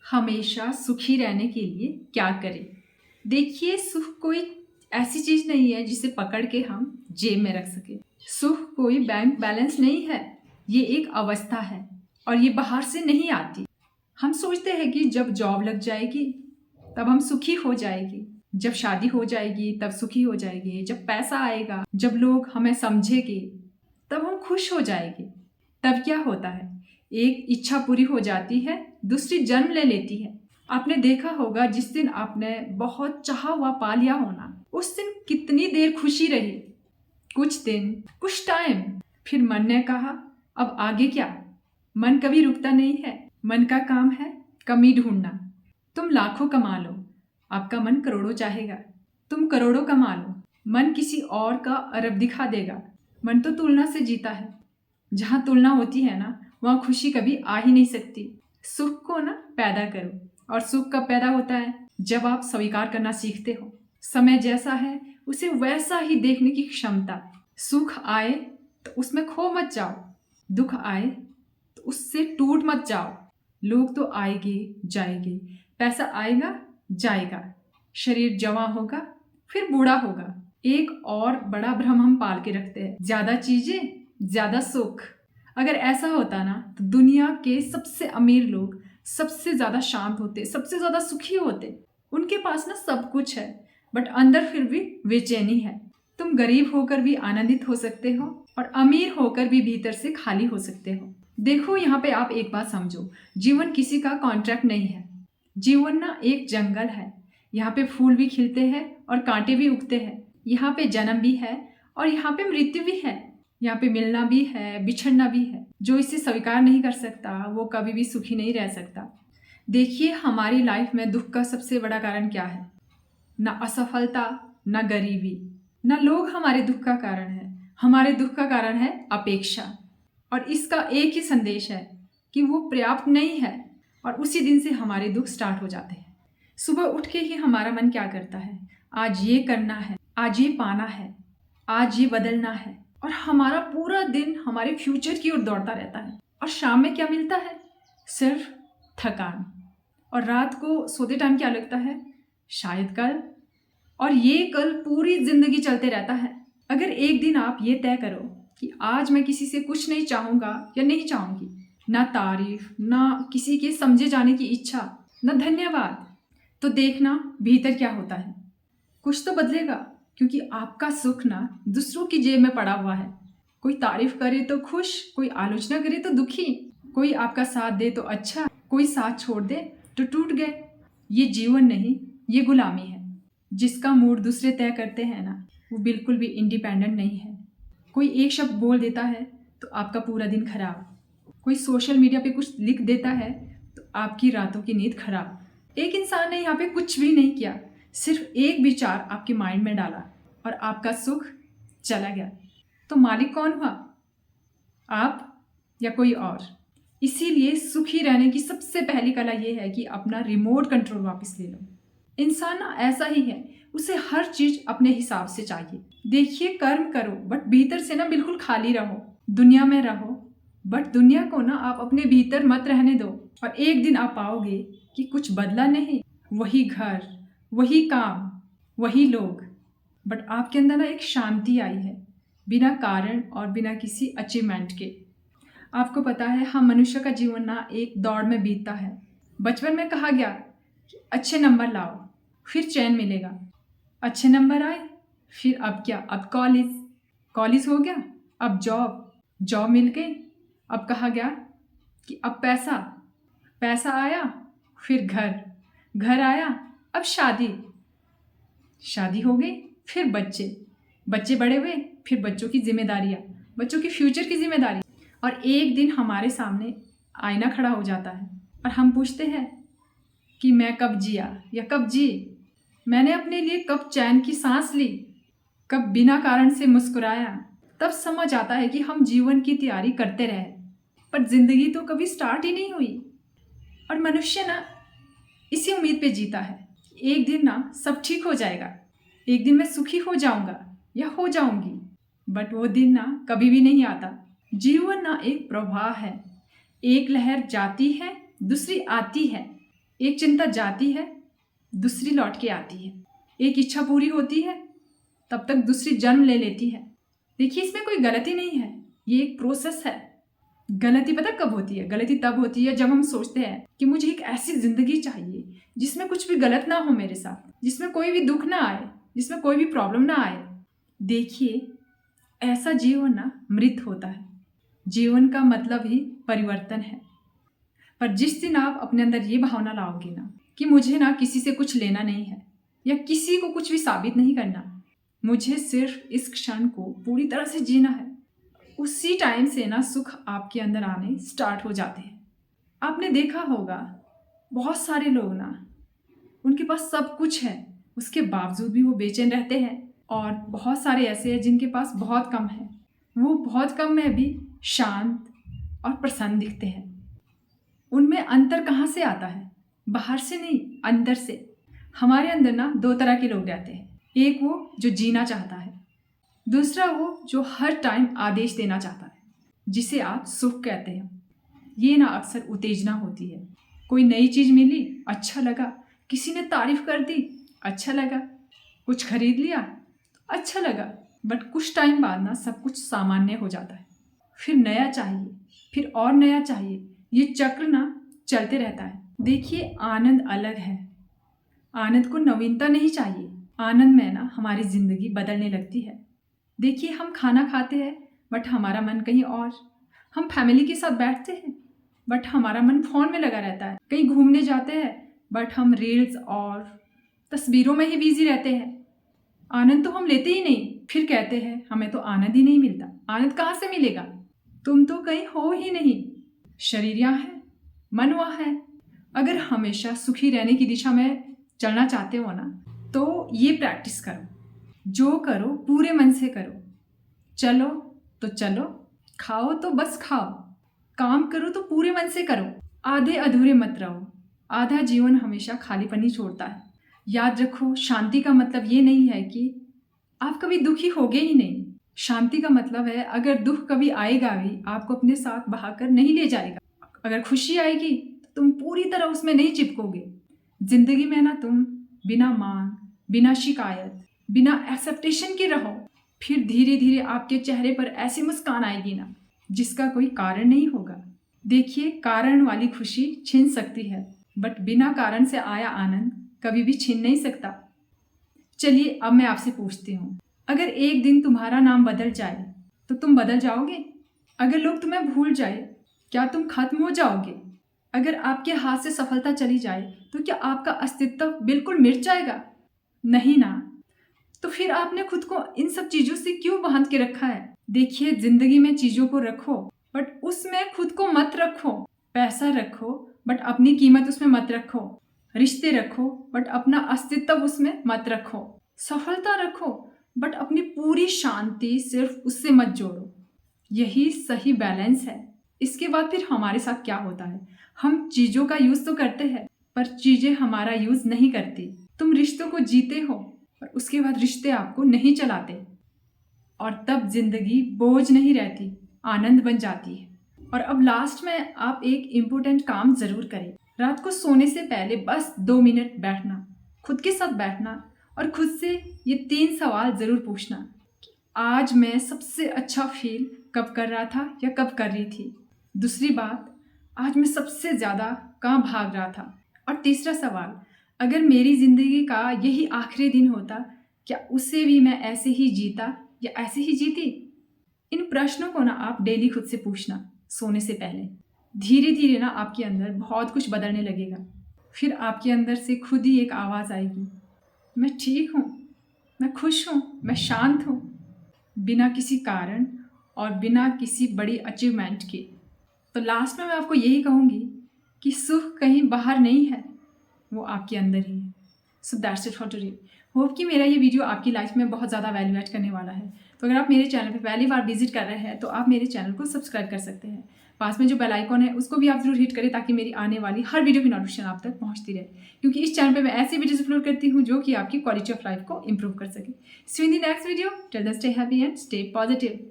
हमेशा सुखी रहने के लिए क्या करें? देखिए, सुख कोई ऐसी चीज नहीं है जिसे पकड़ के हम जेब में रख सके। सुख कोई बैंक बैलेंस नहीं है, ये एक अवस्था है और ये बाहर से नहीं आती। हम सोचते हैं कि जब जॉब लग जाएगी तब हम सुखी हो जाएगी, जब शादी हो जाएगी तब सुखी हो जाएगी, जब पैसा आएगा, जब लोग हमें समझेंगे तब हम खुश हो जाएंगे। तब क्या होता है, एक इच्छा पूरी हो जाती है, दूसरी जन्म ले लेती है। आपने देखा होगा जिस दिन आपने बहुत चाहा हुआ पा लिया होना, उस दिन कितनी देर खुशी रही, कुछ दिन, कुछ टाइम। फिर मन ने कहा अब आगे क्या। मन कभी रुकता नहीं है, मन का काम है कमी ढूंढना। तुम लाखों कमा लो, आपका मन करोड़ों चाहेगा। तुम करोड़ों कमा लो, मन किसी और का अरब दिखा देगा। मन तो तुलना से जीता है, जहाँ तुलना होती है ना, वहाँ खुशी कभी आ ही नहीं सकती। सुख को ना पैदा करो, और सुख कब पैदा होता है, जब आप स्वीकार करना सीखते हो। समय जैसा है उसे वैसा ही देखने की क्षमता। सुख आए तो उसमें खो मत जाओ, दुख आए तो उससे टूट मत जाओ। लोग तो आएंगे जाएंगे, पैसा आएगा जाएगा, शरीर जवां होगा फिर बूढ़ा होगा। एक और बड़ा भ्रम हम पाल के रखते हैं, ज्यादा चीजें ज्यादा सुख। अगर ऐसा होता ना तो दुनिया के सबसे अमीर लोग सबसे ज्यादा शांत होते, सबसे ज्यादा सुखी होते। उनके पास ना सब कुछ है बट अंदर फिर भी बेचैनी है। तुम गरीब होकर भी आनंदित हो सकते हो और अमीर होकर भी भीतर से खाली हो सकते हो। देखो, यहाँ पे आप एक बात समझो, जीवन किसी का कॉन्ट्रैक्ट नहीं है। जीवन ना एक जंगल है, यहाँ पे फूल भी खिलते हैं और कांटे भी उगते हैं। यहाँ पे जन्म भी है और यहाँ पे मृत्यु भी है। यहाँ पे मिलना भी है, बिछड़ना भी है। जो इसे स्वीकार नहीं कर सकता वो कभी भी सुखी नहीं रह सकता। देखिए, हमारी लाइफ में दुख का सबसे बड़ा कारण क्या है? ना असफलता, ना गरीबी, ना लोग हमारे दुख का कारण है। हमारे दुख का कारण है अपेक्षा, और इसका एक ही संदेश है कि वो पर्याप्त नहीं है, और उसी दिन से हमारे दुख स्टार्ट हो जाते हैं। सुबह उठ के ही हमारा मन क्या करता है, आज ये करना है, आज ये पाना है, आज ये बदलना है, और हमारा पूरा दिन हमारे फ्यूचर की ओर दौड़ता रहता है। और शाम में क्या मिलता है? सिर्फ थकान। और रात को सोते टाइम क्या लगता है? शायद कल। और ये कल पूरी जिंदगी चलते रहता है। अगर एक दिन आप ये तय करो कि आज मैं किसी से कुछ नहीं चाहूंगा या नहीं चाहूंगी, ना तारीफ, ना किसी के समझे जाने की इच्छा, ना धन्यवाद, तो देखना भीतर क्या होता है। कुछ तो बदलेगा, क्योंकि आपका सुख ना दूसरों की जेब में पड़ा हुआ है। कोई तारीफ करे तो खुश, कोई आलोचना करे तो दुखी, कोई आपका साथ दे तो अच्छा, कोई साथ छोड़ दे तो टूट गए। ये जीवन नहीं, ये गुलामी है। जिसका मूड दूसरे तय करते हैं ना, वो बिल्कुल भी इंडिपेंडेंट नहीं है। कोई एक शब्द बोल देता है तो आपका पूरा दिन खराब। कोई सोशल मीडिया पे कुछ लिख देता है तो आपकी रातों की नींद खराब। एक इंसान ने यहाँ पे कुछ भी नहीं किया, सिर्फ एक विचार आपके माइंड में डाला और आपका सुख चला गया। तो मालिक कौन हुआ, आप या कोई और? इसीलिए सुखी रहने की सबसे पहली कला ये है कि अपना रिमोट कंट्रोल वापस ले लो। इंसान ना ऐसा ही है, उसे हर चीज अपने हिसाब से चाहिए। देखिए, कर्म करो बट भीतर से ना बिल्कुल खाली रहो। दुनिया में रहो बट दुनिया को ना आप अपने भीतर मत रहने दो। और एक दिन आप पाओगे कि कुछ बदला नहीं, वही घर, वही काम, वही लोग, बट आपके अंदर ना एक शांति आई है, बिना कारण और बिना किसी अचीवमेंट के। आपको पता है, हम मनुष्य का जीवन ना एक दौड़ में बीतता है। बचपन में कहा गया कि अच्छे नंबर लाओ फिर चैन मिलेगा। अच्छे नंबर आए, फिर अब क्या? अब कॉलेज, कॉलेज हो गया, अब जॉब, जॉब मिल गई, अब कहा गया कि अब पैसा, पैसा आया, फिर घर, घर आया, अब शादी, शादी हो गई, फिर बच्चे, बच्चे बड़े हुए, फिर बच्चों की जिम्मेदारियाँ, बच्चों की फ्यूचर की जिम्मेदारी। और एक दिन हमारे सामने आईना खड़ा हो जाता है और हम पूछते हैं कि मैं कब जिया या कब जी, मैंने अपने लिए कब चैन की सांस ली, कब बिना कारण से मुस्कुराया। तब समझ आता है कि हम जीवन की तैयारी करते रहे पर जिंदगी तो कभी स्टार्ट ही नहीं हुई। और मनुष्य ना इसी उम्मीद पे जीता है, एक दिन ना सब ठीक हो जाएगा, एक दिन मैं सुखी हो जाऊंगा या हो जाऊंगी, बट वो दिन ना कभी भी नहीं आता। जीवन ना एक प्रवाह है, एक लहर जाती है, दूसरी आती है, एक चिंता जाती है, दूसरी लौट के आती है। एक इच्छा पूरी होती है, तब तक दूसरी जन्म ले लेती है। देखिए, इसमें कोई गलती नहीं है, ये एक प्रोसेस है। गलती पता कब होती है? गलती तब होती है जब हम सोचते हैं कि मुझे एक ऐसी जिंदगी चाहिए जिसमें कुछ भी गलत ना हो मेरे साथ, जिसमें कोई भी दुख ना आए, जिसमें कोई भी प्रॉब्लम ना आए। देखिए, ऐसा जीवन ना मृत होता है। जीवन का मतलब ही परिवर्तन है। पर जिस दिन आप अपने अंदर ये भावना लाओगे ना कि मुझे ना किसी से कुछ लेना नहीं है या किसी को कुछ भी साबित नहीं करना, मुझे सिर्फ इस क्षण को पूरी तरह से जीना है, उसी टाइम से ना सुख आपके अंदर आने स्टार्ट हो जाते हैं। आपने देखा होगा बहुत सारे लोग ना, उनके पास सब कुछ है, उसके बावजूद भी वो बेचैन रहते हैं। और बहुत सारे ऐसे हैं जिनके पास बहुत कम है, वो बहुत कम में भी शांत और प्रसन्न दिखते हैं। उनमें अंतर कहाँ से आता है? बाहर से नहीं, अंदर से। हमारे अंदर ना दो तरह के लोग रहते हैं। एक वो जो जीना चाहता है, दूसरा वो जो हर टाइम आदेश देना चाहता है, जिसे आप सुख कहते हैं। ये ना अक्सर उत्तेजना होती है। कोई नई चीज़ मिली, अच्छा लगा, किसी ने तारीफ कर दी, अच्छा लगा, कुछ खरीद लिया, अच्छा लगा। बट कुछ टाइम बाद ना सब कुछ सामान्य हो जाता है। फिर नया चाहिए, फिर और नया चाहिए। ये चक्र ना चलते रहता है। देखिए, आनंद अलग है। आनंद को नवीनता नहीं चाहिए। आनंद में ना हमारी जिंदगी बदलने लगती है। देखिए, हम खाना खाते हैं बट हमारा मन कहीं और। हम फैमिली के साथ बैठते हैं बट हमारा मन फोन में लगा रहता है। कहीं घूमने जाते हैं बट हम रील्स और तस्वीरों में ही बिजी रहते हैं। आनंद तो हम लेते ही नहीं। फिर कहते हैं हमें तो आनंद ही नहीं मिलता। आनंद कहाँ से मिलेगा? तुम तो कहीं हो ही नहीं। शरीर यहाँ है, मन वहाँ है। अगर हमेशा सुखी रहने की दिशा में चलना चाहते हो ना, तो ये प्रैक्टिस करो। जो करो पूरे मन से करो। चलो तो चलो, खाओ तो बस खाओ, काम करो तो पूरे मन से करो। आधे अधूरे मत रहो। आधा जीवन हमेशा खालीपन ही छोड़ता है। याद रखो, शांति का मतलब ये नहीं है कि आप कभी दुखी होगे ही नहीं। शांति का मतलब है अगर दुख कभी आएगा भी, आपको अपने साथ बहाकर नहीं ले जाएगा। अगर खुशी आएगी तो तुम पूरी तरह उसमें नहीं चिपकोगे। जिंदगी में ना तुम बिना मांग, बिना शिकायत, बिना एक्सेप्टेशन के रहो। फिर धीरे धीरे आपके चेहरे पर ऐसी मुस्कान आएगी ना जिसका कोई कारण नहीं होगा। देखिए, कारण वाली खुशी छीन सकती है, बट बिना कारण से आया आनंद कभी भी छीन नहीं सकता। चलिए, अब मैं आपसे पूछती हूँ, अगर एक दिन तुम्हारा नाम बदल जाए तो तुम बदल जाओगे? अगर लोग तुम्हें भूल जाए, क्या तुम खत्म हो जाओगे? अगर आपके हाथ से सफलता चली जाए तो क्या आपका अस्तित्व बिल्कुल मिट जाएगा? नहीं ना। तो फिर आपने खुद को इन सब चीजों से क्यों बांध के रखा है? देखिए, जिंदगी में चीजों को रखो बट उसमें खुद को मत रखो। पैसा रखो बट अपनी कीमत उसमें मत रखो। रिश्ते रखो बट अपना अस्तित्व उसमें मत रखो। सफलता रखो बट अपनी पूरी शांति सिर्फ उससे मत जोड़ो। यही सही बैलेंस है। इसके बाद फिर हमारे साथ क्या होता है? हम चीजों का यूज तो करते हैं पर चीजें हमारा यूज नहीं करती। तुम रिश्तों को जीते हो पर उसके बाद रिश्ते आपको नहीं चलाते, और तब जिंदगी बोझ नहीं रहती, आनंद बन जाती है। और अब लास्ट में आप एक इम्पोर्टेंट काम जरूर करें। रात को सोने से पहले बस 2 मिनट बैठना, खुद के साथ बैठना और खुद से ये 3 सवाल जरूर पूछना कि आज मैं सबसे अच्छा फील कब कर रहा था या कब कर रही थी। दूसरी बात, आज मैं सबसे ज़्यादा कहाँ भाग रहा था। और तीसरा सवाल, अगर मेरी ज़िंदगी का यही आखिरी दिन होता, क्या उसे भी मैं ऐसे ही जीता या ऐसे ही जीती? इन प्रश्नों को ना आप डेली खुद से पूछना सोने से पहले। धीरे धीरे ना आपके अंदर बहुत कुछ बदलने लगेगा। फिर आपके अंदर से खुद ही एक आवाज़ आएगी, मैं ठीक हूँ, मैं खुश हूँ, मैं शांत हूँ, बिना किसी कारण और बिना किसी बड़ी अचीवमेंट के। तो लास्ट में मैं आपको यही कहूँगी कि सुख कहीं बाहर नहीं है, वो आपके अंदर ही है। So that's it for today. Hope कि मेरा ये वीडियो आपकी लाइफ में बहुत ज़्यादा वैल्यू ऐड करने वाला है। तो अगर आप मेरे चैनल पे पहली बार विजिट कर रहे हैं तो आप मेरे चैनल को सब्सक्राइब कर सकते हैं। पास में जो बेल आइकॉन है उसको भी आप जरूर हिट करें ताकि मेरी आने वाली हर वीडियो की नोटिफिकेशन आप तक पहुंचती रहे, क्योंकि इस चैनल पे मैं ऐसी वीडियोस अपलोड करती हूँ जो कि आपकी क्वालिटी ऑफ लाइफ को इंप्रूव कर सके। See you in the next video. Till then stay happy and stay positive.